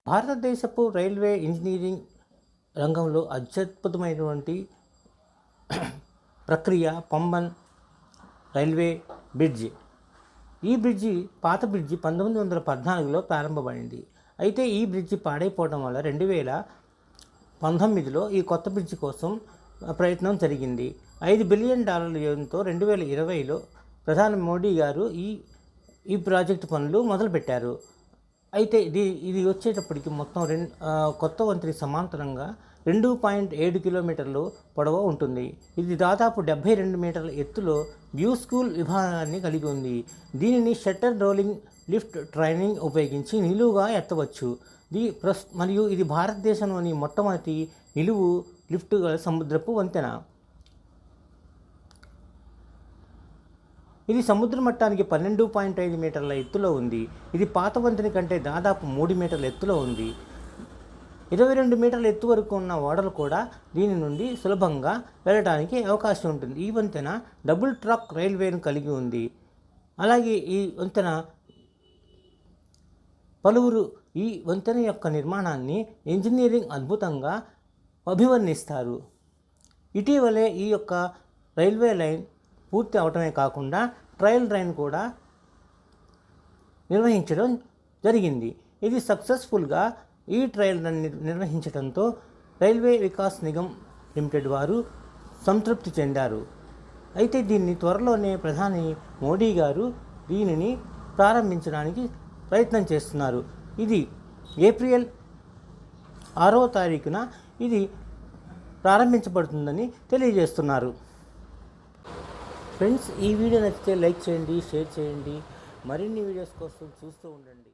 భారతదేశపు railway engineering రంగంలో అత్యద్భుతమైనటువంటి ప్రక్రియ పంబన్ రైల్వే బ్రిడ్జి. ఈ బ్రిడ్జి పాత బ్రిడ్జి 1914లో ప్రారంభమైంది. అయితే ఈ బ్రిడ్జి పాడైపోవడం వల్ల 2019లో ఈ కొత్త బ్రిడ్జి కోసం ప్రయత్నం జరిగింది. $5 బిలియన్ వ్యయంతో 2020లో ప్రధాని మోడీ గారు ఈ ప్రాజెక్టు పనులు మొదలుపెట్టారు. అయితే ఇది వచ్చేటప్పటికి మొత్తం కొత్త వంతెన సమాంతరంగా 2.7 కిలోమీటర్లు పొడవు ఉంటుంది. ఇది దాదాపు 72 మీటర్ల ఎత్తులో వ్యూ స్కూల్ విభాగాన్ని కలిగి ఉంది. దీనిని షట్టర్ రోలింగ్ లిఫ్ట్ ట్రైనింగ్ ఉపయోగించి నిలువుగా ఎత్తవచ్చు. మరియు ఇది భారతదేశంలోని మొట్టమొదటి నిలువు లిఫ్ట్ గల సముద్రపు వంతెన. ఇది సముద్ర మట్టానికి 12.5 మీటర్ల ఎత్తులో ఉంది. ఇది పాత వంతెన కంటే దాదాపు 3 మీటర్ల ఎత్తులో ఉంది. 22 మీటర్ల ఎత్తు వరకు ఉన్న ఓడలు కూడా దీని నుండి సులభంగా వెళ్ళడానికి అవకాశం ఉంటుంది. ఈ వంతెన డబుల్ ట్రాక్ రైల్వేను కలిగి ఉంది. అలాగే ఈ వంతెన పలువురు ఈ వంతెన యొక్క నిర్మాణాన్ని ఇంజనీరింగ్ అద్భుతంగా అభివర్ణిస్తారు. ఇటీవలే ఈ యొక్క రైల్వే లైన్ పూర్తి అవటమే కాకుండా ట్రయల్ రైన్ కూడా నిర్వహించడం జరిగింది. ఇది సక్సెస్ఫుల్గా ఈ ట్రయల్ రన్ నిర్వహించడంతో రైల్వే వికాస్ నిగమ్ లిమిటెడ్ వారు సంతృప్తి చెందారు. అయితే దీన్ని త్వరలోనే ప్రధాని మోడీ గారు దీనిని ప్రారంభించడానికి ప్రయత్నం చేస్తున్నారు. ఇది ఏప్రిల్ 6వ తారీఖున ఇది ప్రారంభించబడుతుందని తెలియజేస్తున్నారు. ఫ్రెండ్స్, ఈ వీడియో నచ్చితే లైక్ చేయండి, షేర్ చేయండి. మరిన్ని వీడియోస్ కోసం చూస్తూ ఉండండి.